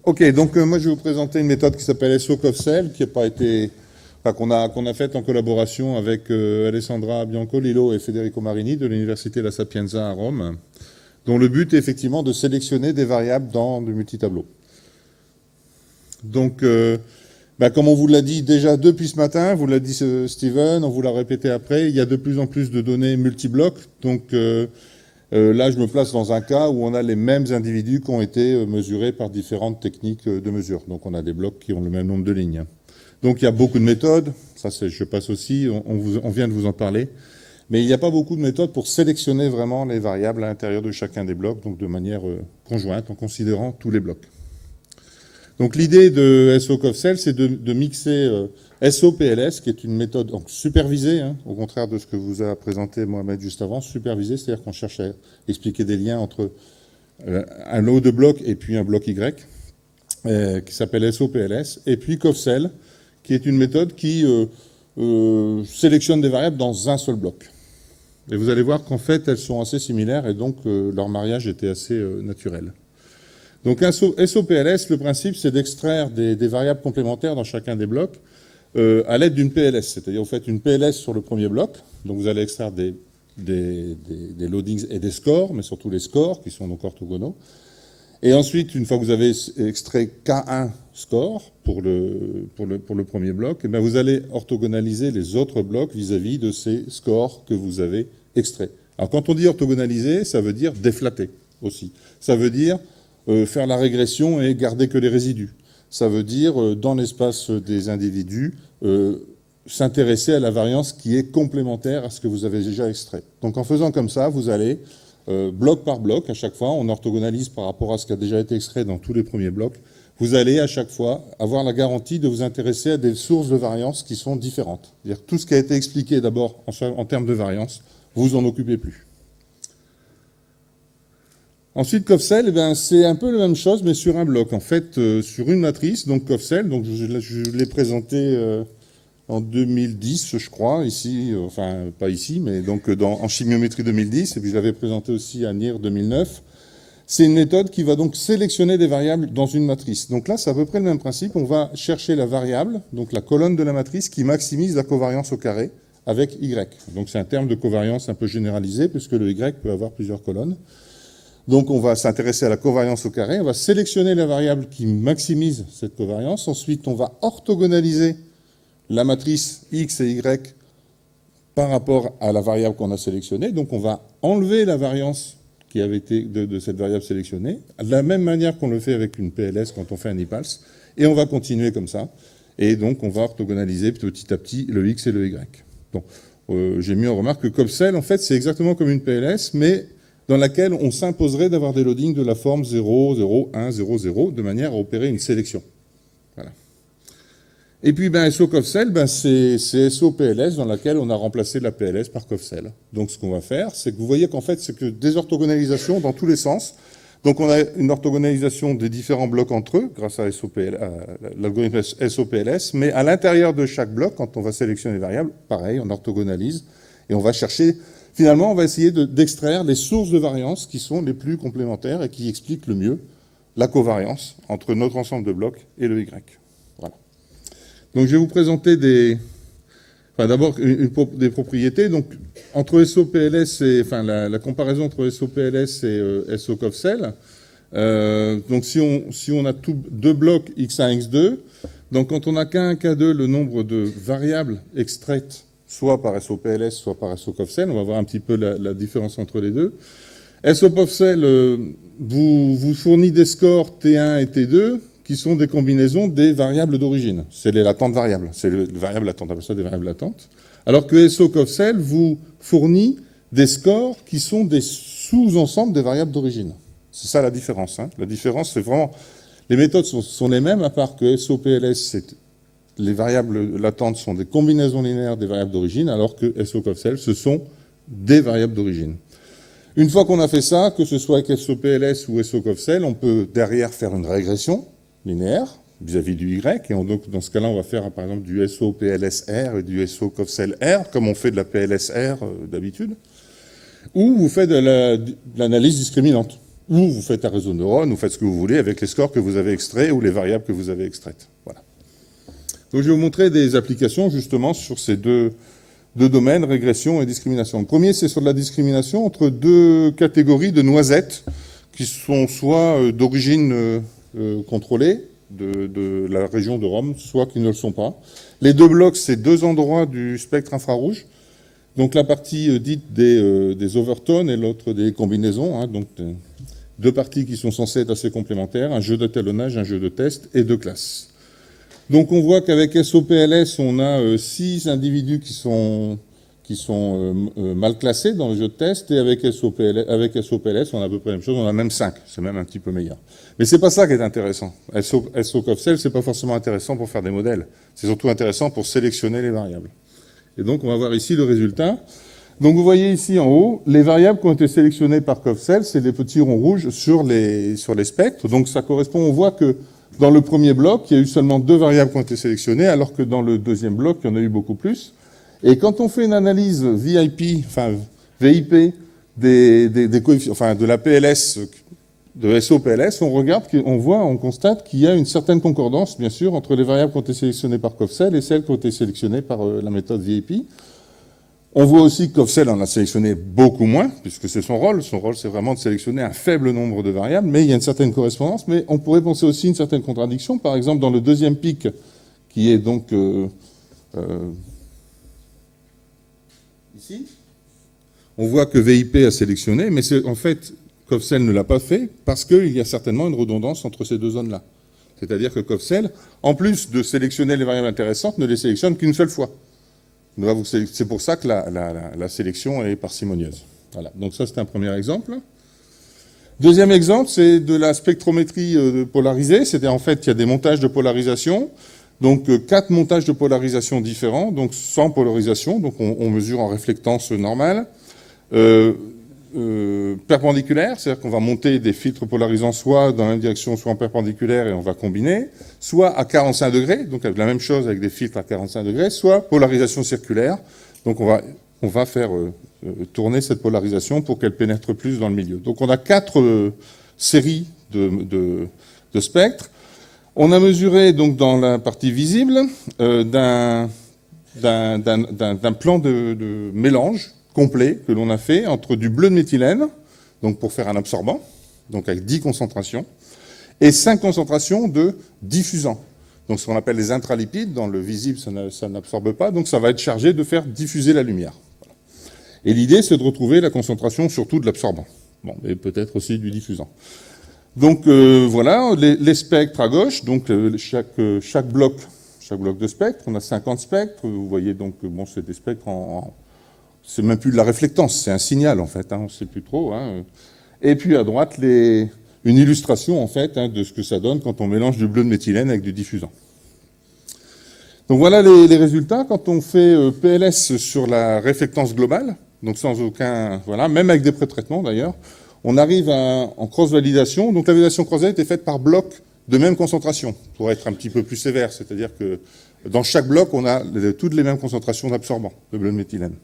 Ok, donc moi je vais vous présenter une méthode qui s'appelle SO-CoffCell, qui a pas été, enfin, qu'on a faite en collaboration avec Alessandra Biancolillo et Federico Marini de l'Université La Sapienza à Rome, dont le but est effectivement de sélectionner des variables dans du multitableau. Donc, comme on vous l'a dit déjà depuis ce matin, vous l'a dit Steven, on vous l'a répété après, il y a de plus en plus de données multiblocs, donc là, je me place dans un cas où on a les mêmes individus qui ont été mesurés par différentes techniques de mesure. Donc, on a des blocs qui ont le même nombre de lignes. Donc, il y a beaucoup de méthodes. Ça, je passe aussi. On vient de vous en parler. Mais il n'y a pas beaucoup de méthodes pour sélectionner vraiment les variables à l'intérieur de chacun des blocs, donc de manière conjointe, en considérant tous les blocs. Donc, l'idée de SO-CoffCell, c'est de mixer SO-PLS, qui est une méthode donc supervisée, hein, au contraire de ce que vous a présenté Mohamed juste avant, supervisée, c'est-à-dire qu'on cherche à expliquer des liens entre un lot de blocs et puis un bloc Y, qui s'appelle SO-PLS, et puis CoffCell, qui est une méthode qui sélectionne des variables dans un seul bloc. Et vous allez voir qu'en fait, elles sont assez similaires, et donc leur mariage était assez naturel. Donc SO-PLS, le principe, c'est d'extraire des variables complémentaires dans chacun des blocs à l'aide d'une PLS. C'est-à-dire, vous faites une PLS sur le premier bloc, donc vous allez extraire des loadings et des scores, mais surtout les scores, qui sont donc orthogonaux. Et ensuite, une fois que vous avez extrait K1 score pour le premier bloc, et bien vous allez orthogonaliser les autres blocs vis-à-vis de ces scores que vous avez extraits. Alors, quand on dit orthogonaliser, ça veut dire déflater aussi. Ça veut dire faire la régression et garder que les résidus. Ça veut dire, dans l'espace des individus, s'intéresser à la variance qui est complémentaire à ce que vous avez déjà extrait. Donc en faisant comme ça, vous allez, bloc par bloc, à chaque fois, on orthogonalise par rapport à ce qui a déjà été extrait dans tous les premiers blocs, vous allez à chaque fois avoir la garantie de vous intéresser à des sources de variance qui sont différentes. C'est-à-dire tout ce qui a été expliqué d'abord en termes de variance, vous en occupez plus. Ensuite, CoffCell, eh bien, c'est un peu la même chose, mais sur un bloc. En fait, sur une matrice, donc CoffCell, donc je l'ai présenté en 2010, je crois, ici, enfin, pas ici, mais donc en chimiométrie 2010, et puis je l'avais présenté aussi à NIR 2009. C'est une méthode qui va donc sélectionner des variables dans une matrice. Donc là, c'est à peu près le même principe. On va chercher la variable, donc la colonne de la matrice, qui maximise la covariance au carré avec Y. Donc c'est un terme de covariance un peu généralisé, puisque le Y peut avoir plusieurs colonnes. Donc on va s'intéresser à la covariance au carré, on va sélectionner la variable qui maximise cette covariance, ensuite on va orthogonaliser la matrice X et Y par rapport à la variable qu'on a sélectionnée, donc on va enlever la variance qui avait été de cette variable sélectionnée, de la même manière qu'on le fait avec une PLS quand on fait un IPALS, et on va continuer comme ça, et donc on va orthogonaliser petit à petit le X et le Y. Bon, j'ai mis en remarque que CoffCell, en fait, c'est exactement comme une PLS, mais dans laquelle on s'imposerait d'avoir des loadings de la forme 0, 0, 1, 0, 0, de manière à opérer une sélection. Voilà. Et puis, SO-CoffCell, c'est SO-PLS dans laquelle on a remplacé la PLS par CoffCell. Donc, ce qu'on va faire, c'est que vous voyez qu'en fait, c'est que des orthogonalisations dans tous les sens. Donc, on a une orthogonalisation des différents blocs entre eux, grâce à l'algorithme SO-PLS, mais à l'intérieur de chaque bloc, quand on va sélectionner les variables, pareil, on orthogonalise, et on va chercher. Finalement, on va essayer d'extraire les sources de variance qui sont les plus complémentaires et qui expliquent le mieux la covariance entre notre ensemble de blocs et le Y. Voilà. Donc, je vais vous présenter d'abord des propriétés. Donc, entre SO-PLS et, la comparaison entre SO-PLS et SO-CoffCell. Donc, si on a deux blocs X1, X2, donc quand on a K1, K2, le nombre de variables extraites soit par SO-PLS, soit par SO-CoffCell. On va voir un petit peu la différence entre les deux. SO-CoffCell vous fournit des scores T1 et T2 qui sont des combinaisons des variables d'origine. C'est les latentes variables. C'est les variables latentes, on appelle ça des variables latentes. Alors que SO-CoffCell vous fournit des scores qui sont des sous-ensembles des variables d'origine. C'est ça la différence. Hein. La différence, c'est vraiment... Les méthodes sont les mêmes, à part que SO-PLS, les variables latentes sont des combinaisons linéaires des variables d'origine, alors que SO-CoffCell, ce sont des variables d'origine. Une fois qu'on a fait ça, que ce soit avec SO-PLS ou SO-CoffCell, on peut derrière faire une régression linéaire vis-à-vis du Y, et donc dans ce cas-là, on va faire par exemple du SO-PLS-R et du SO-CoffCell-R, comme on fait de la PLS-R d'habitude, ou vous faites de l'analyse discriminante. ou vous faites un réseau de neurones, vous faites ce que vous voulez avec les scores que vous avez extraits ou les variables que vous avez extraites. Voilà. Donc je vais vous montrer des applications justement sur ces deux domaines, régression et discrimination. Le premier, c'est sur de la discrimination entre deux catégories de noisettes qui sont soit d'origine contrôlée, de la région de Rome, soit qui ne le sont pas. Les deux blocs, c'est deux endroits du spectre infrarouge. Donc la partie dite des overtones et l'autre des combinaisons. Hein, donc deux parties qui sont censées être assez complémentaires, un jeu d'étalonnage, un jeu de test et deux classes. Donc on voit qu'avec SOPLS, on a 6 individus qui sont mal classés dans le jeu de test, et avec SOPLS, on a à peu près la même chose, on a même 5, c'est même un petit peu meilleur. Mais c'est pas ça qui est intéressant. SOCOVCEL, c'est pas forcément intéressant pour faire des modèles, c'est surtout intéressant pour sélectionner les variables. Et donc on va voir ici le résultat. Donc vous voyez ici en haut, les variables qui ont été sélectionnées par COVCEL, c'est les petits ronds rouges sur les spectres. Donc ça correspond, on voit que dans le premier bloc, il y a eu seulement 2 variables qui ont été sélectionnées, alors que dans le deuxième bloc, il y en a eu beaucoup plus. Et quand on fait une analyse VIP des coefficients, enfin de la PLS, de SOPLS, on constate qu'il y a une certaine concordance, bien sûr, entre les variables qui ont été sélectionnées par COVCEL et celles qui ont été sélectionnées par la méthode VIP. On voit aussi que COVCEL en a sélectionné beaucoup moins, puisque c'est son rôle. Son rôle, c'est vraiment de sélectionner un faible nombre de variables, mais il y a une certaine correspondance. Mais on pourrait penser aussi une certaine contradiction. Par exemple, dans le deuxième pic, qui est donc ici, on voit que VIP a sélectionné, mais en fait, COVCEL ne l'a pas fait parce qu'il y a certainement une redondance entre ces deux zones-là. C'est-à-dire que COVCEL, en plus de sélectionner les variables intéressantes, ne les sélectionne qu'une seule fois. C'est pour ça que la sélection est parcimonieuse. Voilà. Donc ça, c'est un premier exemple. Deuxième exemple, c'est de la spectrométrie polarisée. C'est-à-dire, en fait, il y a des montages de polarisation. Donc, 4 montages de polarisation différents, donc sans polarisation. Donc, on mesure en réflectance normale. Perpendiculaire, c'est-à-dire qu'on va monter des filtres polarisants soit dans la même direction, soit en perpendiculaire, et on va combiner, soit à 45 degrés, donc avec la même chose avec des filtres à 45 degrés, soit polarisation circulaire, donc on va faire tourner cette polarisation pour qu'elle pénètre plus dans le milieu. Donc on a 4 séries de spectres. On a mesuré donc dans la partie visible d'un plan de mélange complet que l'on a fait entre du bleu de méthylène, donc pour faire un absorbant, donc avec 10 concentrations, et 5 concentrations de diffusants. Donc ce qu'on appelle les intralipides, dans le visible ça n'absorbe pas, donc ça va être chargé de faire diffuser la lumière. Voilà. Et l'idée c'est de retrouver la concentration surtout de l'absorbant, bon, et peut-être aussi du diffusant. Donc voilà, les spectres à gauche, donc chaque bloc de spectre, on a 50 spectres, vous voyez donc, bon, c'est des spectres c'est même plus de la réflectance, c'est un signal en fait, hein, on ne sait plus trop. Hein. Et puis à droite, une illustration en fait de ce que ça donne quand on mélange du bleu de méthylène avec du diffusant. Donc voilà les résultats. Quand on fait PLS sur la réflectance globale, donc sans aucun, voilà, même avec des pré-traitements d'ailleurs, on arrive en cross-validation. Donc la validation croisée est faite par bloc de même concentration, pour être un petit peu plus sévère, c'est-à-dire que dans chaque bloc, on a toutes les mêmes concentrations d'absorbants, de bleu de méthylène.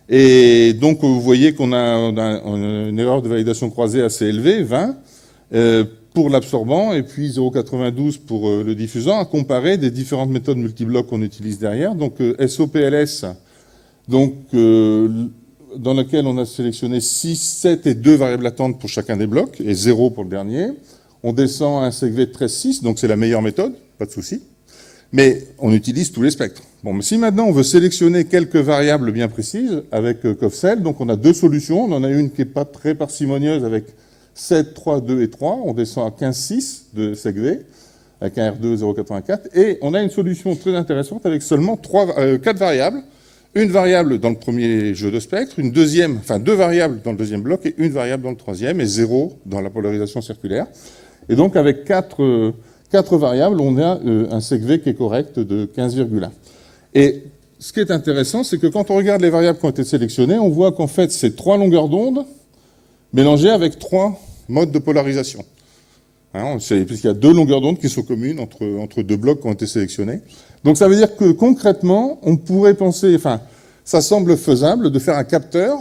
Et donc, vous voyez qu'on a une erreur de validation croisée assez élevée, 20, pour l'absorbant, et puis 0,92 pour le diffusant, à comparer des différentes méthodes multiblocs qu'on utilise derrière. Donc, SOPLS, donc, dans laquelle on a sélectionné 6, 7 et 2 variables latentes pour chacun des blocs, et 0 pour le dernier. On descend à un segvé de 13,6, donc c'est la meilleure méthode, pas de souci. Mais on utilise tous les spectres. Bon, mais si maintenant on veut sélectionner quelques variables bien précises avec COVCEL, donc on a 2 solutions. On en a une qui n'est pas très parcimonieuse avec 7, 3, 2 et 3. On descend à 15,6 de segvé avec un R2 0,84. Et on a une solution très intéressante avec seulement 4 variables. Une variable dans le premier jeu de spectre, 2 variables dans le deuxième bloc et une variable dans le troisième et 0 dans la polarisation circulaire. Et donc avec 4 variables, on a un segvé qui est correct de 15,1. Et ce qui est intéressant, c'est que quand on regarde les variables qui ont été sélectionnées, on voit qu'en fait, c'est 3 longueurs d'onde mélangées avec 3 modes de polarisation. Hein, puisqu'il y a 2 longueurs d'onde qui sont communes entre 2 blocs qui ont été sélectionnés. Donc ça veut dire que concrètement, on pourrait penser, enfin, ça semble faisable de faire un capteur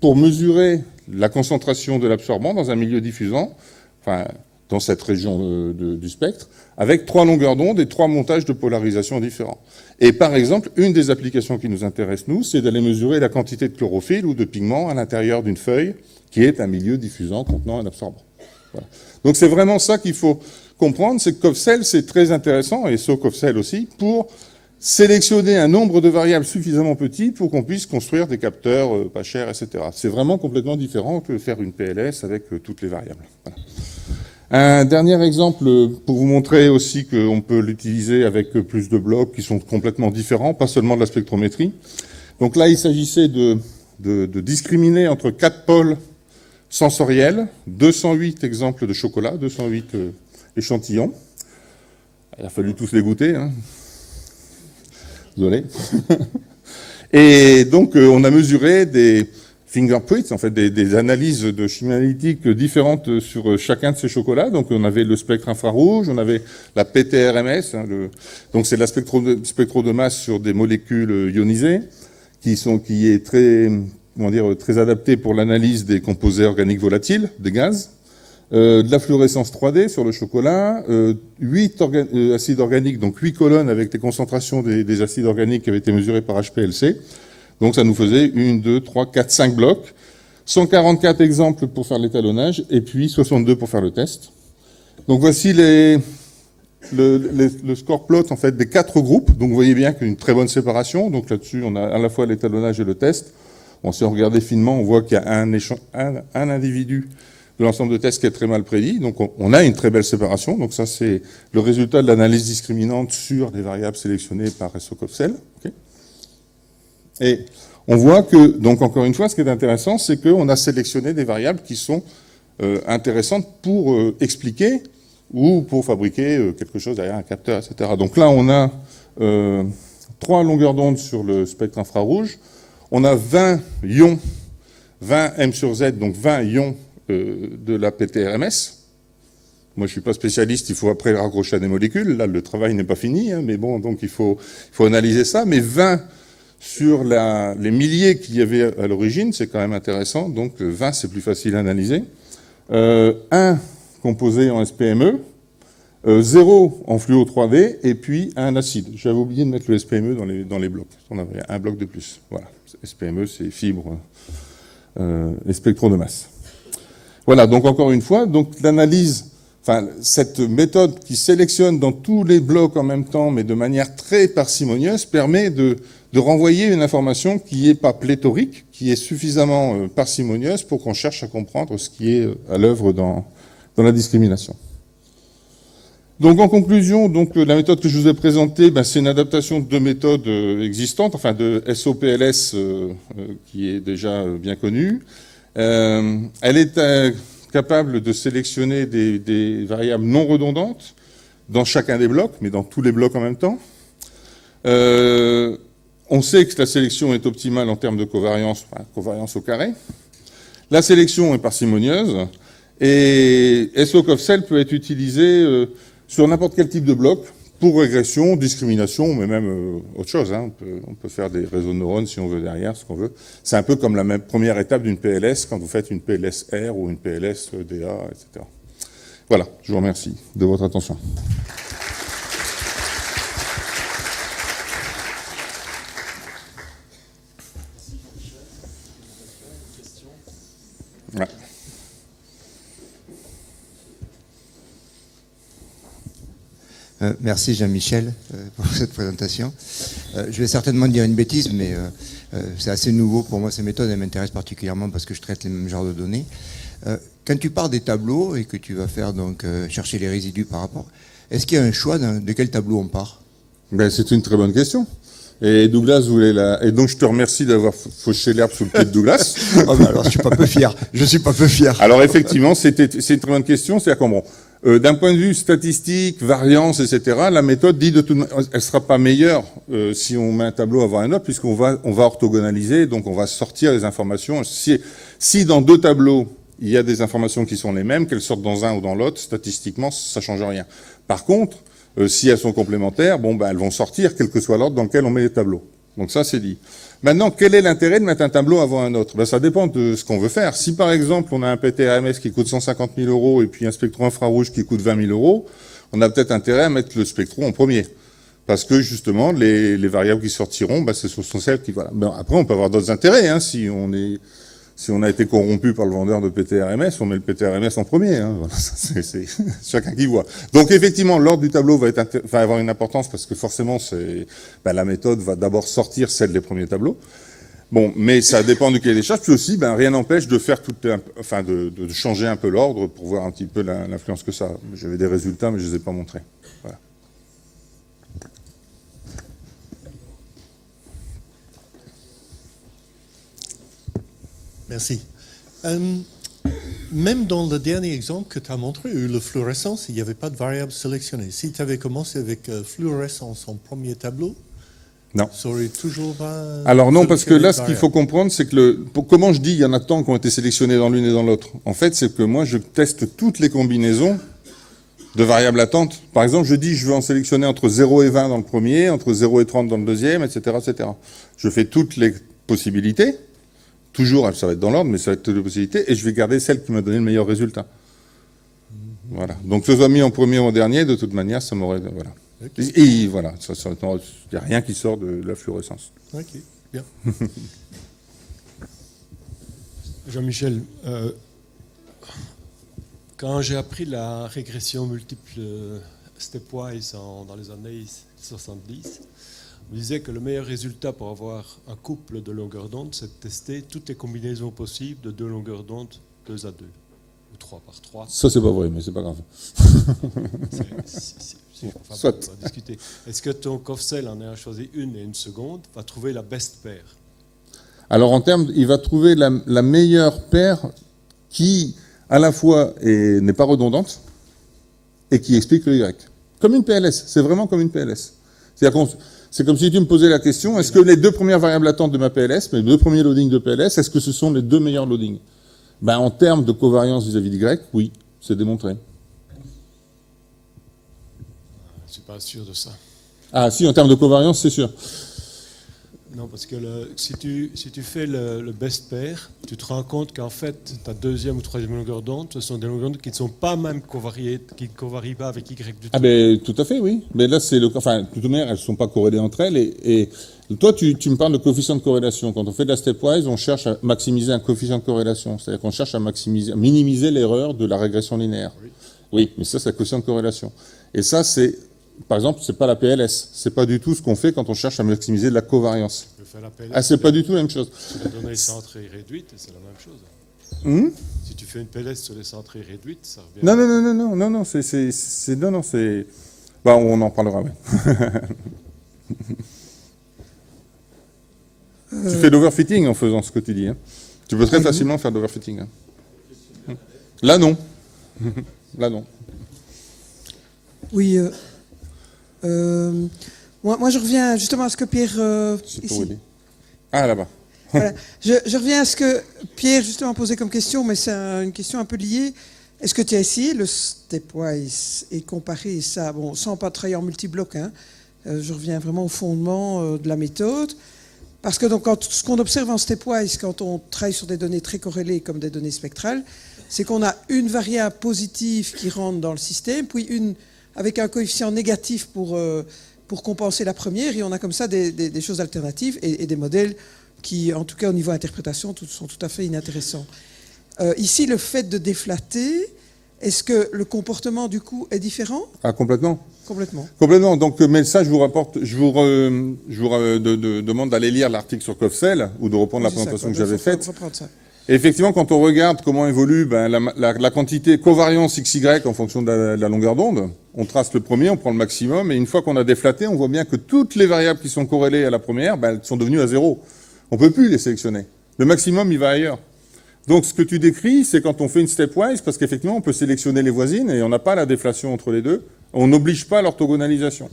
pour mesurer la concentration de l'absorbant dans un milieu diffusant, enfin, dans cette région du spectre, avec 3 longueurs d'onde et 3 montages de polarisation différents. Et par exemple, une des applications qui nous intéresse, nous, c'est d'aller mesurer la quantité de chlorophylle ou de pigments à l'intérieur d'une feuille qui est un milieu diffusant contenant un absorbant. Voilà. Donc c'est vraiment ça qu'il faut comprendre, c'est que Covcell, c'est très intéressant, et SoCovcell aussi, pour sélectionner un nombre de variables suffisamment petit pour qu'on puisse construire des capteurs pas chers, etc. C'est vraiment complètement différent que faire une PLS avec toutes les variables. Voilà. Un dernier exemple pour vous montrer aussi qu'on peut l'utiliser avec plus de blocs qui sont complètement différents, pas seulement de la spectrométrie. Donc là, il s'agissait de discriminer entre 4 pôles sensoriels, 208 exemples de chocolat, 208 échantillons. Il a fallu tous les goûter, hein. Désolé. Et donc, on a mesuré des fingerprints, en fait, des analyses de chimie analytique différentes sur chacun de ces chocolats. Donc, on avait le spectre infrarouge, on avait la PTRMS, hein, donc c'est la spectro de masse sur des molécules ionisées, qui est très, comment dire, très adapté pour l'analyse des composés organiques volatiles, des gaz. De la fluorescence 3D sur le chocolat, 8 acides organiques, donc 8 colonnes avec les concentrations des acides organiques qui avaient été mesurés par HPLC. Donc ça nous faisait 1, 2, 3, 4, 5 blocs, 144 exemples pour faire l'étalonnage, et puis 62 pour faire le test. Donc voici le score plot en fait, des 4 groupes. Donc vous voyez bien qu'il y a une très bonne séparation. Donc là-dessus, on a à la fois l'étalonnage et le test. Bon, si on regarde finement, on voit qu'il y a un individu de l'ensemble de tests qui est très mal prédit. Donc on a une très belle séparation. Donc ça, c'est le résultat de l'analyse discriminante sur des variables sélectionnées par SoCovcell. Okay. Et on voit que, donc encore une fois, ce qui est intéressant, c'est qu'on a sélectionné des variables qui sont intéressantes pour expliquer ou pour fabriquer quelque chose derrière un capteur, etc. Donc là, on a 3 longueurs d'onde sur le spectre infrarouge. On a 20 ions, 20 M sur Z, donc 20 ions de la PTRMS. Moi, je suis pas spécialiste, il faut après raccrocher à des molécules. Là, le travail n'est pas fini, hein, mais bon, donc il faut analyser ça. Mais 20 sur les milliers qu'il y avait à l'origine, c'est quand même intéressant. Donc 20, c'est plus facile à analyser. 1 composé en SPME, 0 en fluo 3D, et puis un acide. J'avais oublié de mettre le SPME dans les blocs. On avait un bloc de plus. Voilà. SPME, c'est fibre et spectro de masse. Voilà, donc encore une fois, donc l'analyse, enfin cette méthode qui sélectionne dans tous les blocs en même temps, mais de manière très parcimonieuse, permet de renvoyer une information qui n'est pas pléthorique, qui est suffisamment parcimonieuse pour qu'on cherche à comprendre ce qui est à l'œuvre dans la discrimination. Donc en conclusion, donc la méthode que je vous ai présentée, c'est une adaptation de 2 méthodes existantes, enfin de SOPLS qui est déjà bien connue. Elle est capable de sélectionner des variables non redondantes dans chacun des blocs, mais dans tous les blocs en même temps. On sait que la sélection est optimale en termes de covariance, enfin, covariance au carré. La sélection est parcimonieuse et SoCovcell peut être utilisé sur n'importe quel type de bloc pour régression, discrimination, mais même autre chose. Hein. On peut faire des réseaux de neurones si on veut derrière, ce qu'on veut. C'est un peu comme la même première étape d'une PLS quand vous faites une PLS R ou une PLS DA, etc. Voilà, je vous remercie de votre attention. Ouais. Merci Jean-Michel pour cette présentation. Je vais certainement dire une bêtise, mais c'est assez nouveau pour moi ces méthodes, elles m'intéressent particulièrement parce que je traite les mêmes genres de données. Quand tu parles des tableaux et que tu vas faire donc chercher les résidus par rapport, est-ce qu'il y a un choix de quel tableau on part? C'est une très bonne question. Et Douglas voulait et donc je te remercie d'avoir fauché l'herbe sous le pied de Douglas. Oh, alors je suis pas peu fier. Je suis pas peu fier. Alors effectivement, c'est une très bonne question. C'est-à-dire d'un point de vue statistique, variance, etc., la méthode dit de toute manière, elle sera pas meilleure si on met un tableau avant un autre, puisqu'on va orthogonaliser, donc on va sortir les informations. Si dans 2 tableaux il y a des informations qui sont les mêmes, qu'elles sortent dans un ou dans l'autre, statistiquement, ça change rien. Par contre, si elles sont complémentaires, elles vont sortir, quel que soit l'ordre dans lequel on met les tableaux. Donc ça, c'est dit. Maintenant, quel est l'intérêt de mettre un tableau avant un autre? Ben, ça dépend de ce qu'on veut faire. Si, par exemple, on a un PTRMS qui coûte 150 000 € et puis un spectro infrarouge qui coûte 20 000 €, on a peut-être intérêt à mettre le spectro en premier. Parce que, justement, les variables qui sortiront, ben, ce sont celles qui... Voilà. Ben, après, on peut avoir d'autres intérêts, hein, si on a été corrompu par le vendeur de PTRMS, on met le PTRMS en premier. Hein. Voilà, c'est chacun qui voit. Donc effectivement, l'ordre du tableau va avoir une importance parce que forcément, la méthode va d'abord sortir celle des premiers tableaux. Bon, mais ça dépend du cahier des charges. Puis aussi, rien n'empêche de faire de changer un peu l'ordre pour voir un petit peu l'influence que ça a. J'avais des résultats, mais je ne les ai pas montrés. Voilà. Merci. Même dans le dernier exemple que tu as montré, la fluorescence, il n'y avait pas de variable sélectionnée. Si tu avais commencé avec fluorescence en premier tableau, non. Ça aurait toujours pas... Alors non, parce que là, ce qu'il faut comprendre, c'est que comment je dis, il y en a tant qui ont été sélectionnés dans l'une et dans l'autre. En fait, c'est que moi, je teste toutes les combinaisons de variables latentes. Par exemple, je dis, je veux en sélectionner entre 0 et 20 dans le premier, entre 0 et 30 dans le deuxième, etc., etc. Je fais toutes les possibilités. Toujours, ça va être dans l'ordre, mais ça va être toutes les possibilités, et je vais garder celle qui m'a donné le meilleur résultat. Voilà. Donc, que ce soit mis en premier ou en dernier, de toute manière, ça m'aurait... Voilà. Okay. Et voilà, il n'y a rien qui sort de la fluorescence. Ok, bien. Jean-Michel, quand j'ai appris la régression multiple stepwise dans les années 70, on disait que le meilleur résultat pour avoir un couple de longueur d'onde, c'est de tester toutes les combinaisons possibles de deux longueurs d'onde 2 à 2 ou 3 par 3. Ça, c'est pas vrai, mais c'est pas grave. Soit. On va discuter. Est-ce que ton Cofcel, en ayant choisi une et une seconde, va trouver la best pair? Alors, il va trouver la meilleure paire qui, à la fois, n'est pas redondante et qui explique le Y. Comme une PLS. C'est vraiment comme une PLS. C'est comme si tu me posais la question, est-ce que les deux premières variables latentes de ma PLS, mes deux premiers loadings de PLS, est-ce que ce sont les deux meilleurs loadings? En termes de covariance vis-à-vis du Y, oui, c'est démontré. Je ne suis pas sûr de ça. Ah si, en termes de covariance, c'est sûr. Non, parce que si tu fais le best pair, tu te rends compte qu'en fait, ta deuxième ou troisième longueur d'onde, ce sont des longueurs d'onde qui ne sont pas même covariées, qui ne covarient pas avec Y du tout. Ah ben, tout à fait, oui. Mais là, de toute manière, elles ne sont pas corrélées entre elles. Et toi, tu me parles de coefficient de corrélation. Quand on fait de la stepwise, on cherche à maximiser un coefficient de corrélation. C'est-à-dire qu'on cherche à minimiser l'erreur de la régression linéaire. Oui, mais ça, c'est la coefficient de corrélation. Et ça, par exemple, c'est pas la PLS. C'est pas du tout ce qu'on fait quand on cherche à maximiser de la covariance. C'est pas du tout la même chose. Tu as donné les centrées réduites, c'est la même chose. Si tu fais une PLS sur les centrées réduites, ça revient. Non, c'est. On en parlera, oui. Tu fais d'overfitting en faisant ce que tu dis. Hein. Tu peux très facilement faire d'overfitting. Hein. Là, non. Là, non. Oui. Moi, je reviens justement à ce que Pierre... ici. Ah, là-bas. Voilà. Je reviens à ce que Pierre justement posait comme question, mais c'est une question un peu liée. Est-ce que tu as essayé le stepwise et comparé ça, sans pas travailler en multibloc, hein, je reviens vraiment au fondement de la méthode, parce que donc, ce qu'on observe en stepwise, quand on travaille sur des données très corrélées comme des données spectrales, c'est qu'on a une variable positive qui rentre dans le système, puis une avec un coefficient négatif pour compenser la première, et on a comme ça des choses alternatives et des modèles qui, en tout cas au niveau interprétation, sont tout à fait inintéressants. Ici, le fait de déflater, est-ce que le comportement du coup est différent? Ah, complètement. Complètement. Donc, mais ça, je vous demande d'aller lire l'article sur Cofcel ou de reprendre la présentation que j'avais faite. Et effectivement, quand on regarde comment évolue la quantité covariance XY en fonction de la longueur d'onde, on trace le premier, on prend le maximum, et une fois qu'on a déflaté, on voit bien que toutes les variables qui sont corrélées à la première, elles sont devenues à 0. On ne peut plus les sélectionner. Le maximum, il va ailleurs. Donc, ce que tu décris, c'est quand on fait une stepwise, parce qu'effectivement, on peut sélectionner les voisines, et on n'a pas la déflation entre les deux. On n'oblige pas l'orthogonalisation.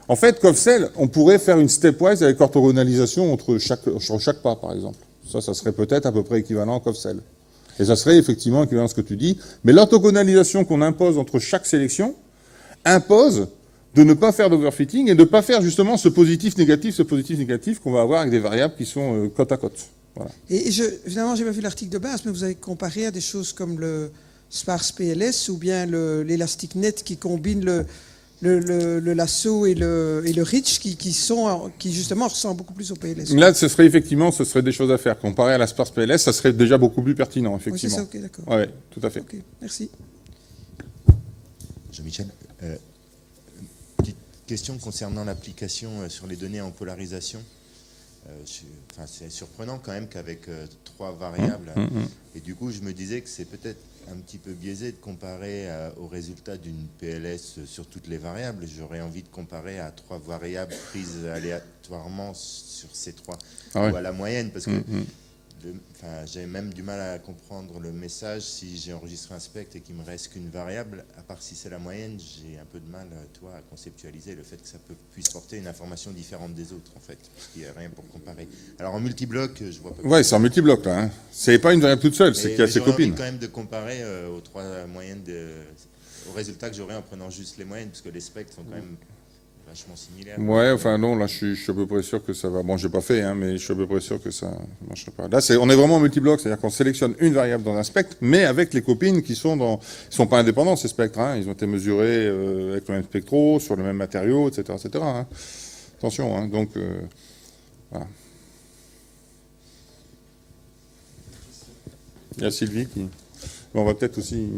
En fait, Cofcel, on pourrait faire une stepwise avec orthogonalisation sur chaque pas, par exemple. Ça serait peut-être à peu près équivalent à Cofcel. Et ça serait effectivement équivalent à ce que tu dis. Mais l'orthogonalisation qu'on impose entre chaque sélection impose de ne pas faire d'overfitting et de ne pas faire justement ce positif négatif qu'on va avoir avec des variables qui sont côte à côte. Voilà. Et évidemment, j'ai pas vu l'article de base, mais vous avez comparé à des choses comme le Sparse PLS ou bien l'élastique net qui combine le lasso et le Rich qui justement ressemblent beaucoup plus au PLS. Là, ce serait des choses à faire. Comparé à la Sparse PLS, ça serait déjà beaucoup plus pertinent, effectivement. Oui, c'est ça, ok, d'accord. Ouais, tout à fait. Ok, merci. Jean-Michel, petite question concernant l'application sur les données en polarisation. C'est surprenant quand même qu'avec 3 variables, et du coup je me disais que c'est peut-être un petit peu biaisé de comparer aux résultats d'une PLS sur toutes les variables. J'aurais envie de comparer à 3 variables prises aléatoirement sur ces 3, ou à la moyenne, parce que j'ai même du mal à comprendre le message si j'ai enregistré un spectre et qu'il me reste qu'une variable, à part si c'est la moyenne, j'ai un peu de mal, à conceptualiser le fait que ça puisse porter une information différente des autres, en fait, parce qu'il n'y a rien pour comparer. Alors en multibloc, je vois pas. Ouais, c'est en multibloc, là. Hein. C'est pas une variable toute seule, c'est qu'il y a ses copines. Envie quand même de comparer aux 3 moyennes, aux résultats que j'aurai en prenant juste les moyennes, parce que les spectres sont quand même vachement similaire. Ouais, enfin non, là je suis à peu près sûr que ça va. Bon, j'ai pas fait, hein, mais je suis à peu près sûr que ça marchera pas. Là, on est vraiment en multibloc, c'est-à-dire qu'on sélectionne une variable dans un spectre, mais avec les copines qui sont sont pas indépendants ces spectres. Hein, ils ont été mesurés avec le même spectro, sur le même matériau, etc., etc. Hein. Attention, hein, donc voilà. Il y a Sylvie qui. Bon, on va peut-être aussi.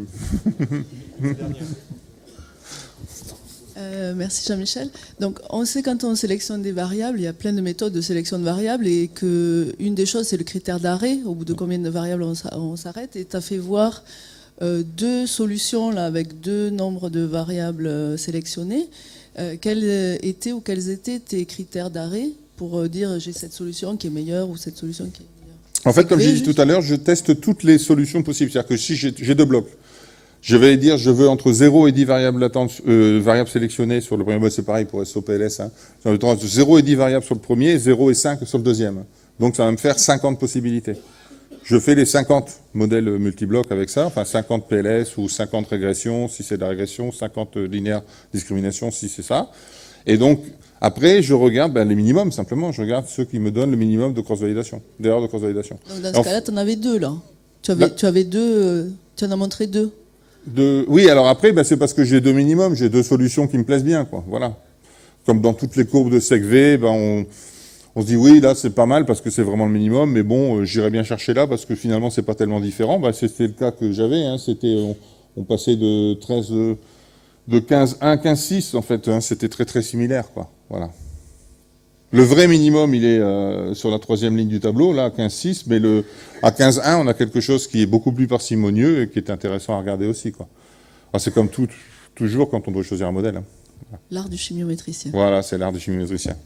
Merci Jean-Michel. Donc on sait quand on sélectionne des variables, il y a plein de méthodes de sélection de variables et qu'une des choses c'est le critère d'arrêt, au bout de combien de variables on s'arrête, et tu as fait voir 2 solutions là, avec 2 nombres de variables sélectionnées. Quels étaient tes critères d'arrêt pour dire j'ai cette solution qui est meilleure ou cette solution qui est meilleure? En fait, comme j'ai dit tout à l'heure, je teste toutes les solutions possibles. C'est-à-dire que si j'ai 2 blocs, je vais dire, je veux entre 0 et 10 variables latentes, variables sélectionnées sur le premier bloc, c'est pareil pour SOPLS. Hein. Entre 0 et 10 variables sur le premier, 0 et 5 sur le deuxième. Donc ça va me faire 50 possibilités. Je fais les 50 modèles multiblocs avec ça, enfin 50 PLS ou 50 régressions si c'est de la régression, 50 linéaires discrimination si c'est ça. Et donc, après, je regarde les minimums, simplement. Je regarde ceux qui me donnent le minimum de cross-validation, d'erreur de cross-validation. Donc dans ce cas-là, tu en avais 2, là. Tu avais 2, tu en as montré 2. Oui, alors après, c'est parce que j'ai 2 minimums, j'ai 2 solutions qui me plaisent bien, quoi. Voilà. Comme dans toutes les courbes de sec-V, on se dit oui, là c'est pas mal parce que c'est vraiment le minimum, mais bon, j'irais bien chercher là parce que finalement c'est pas tellement différent. C'était le cas que j'avais. Hein, on passait de 15.1, 15.6 en fait. Hein, c'était très très similaire, quoi. Voilà. Le vrai minimum, il est sur la 3e ligne du tableau, là, à 15.6, mais à 15.1, on a quelque chose qui est beaucoup plus parcimonieux et qui est intéressant à regarder aussi, quoi. Alors, c'est comme toujours quand on doit choisir un modèle. Hein. L'art du chimiométricien. Voilà, c'est l'art du chimiométricien.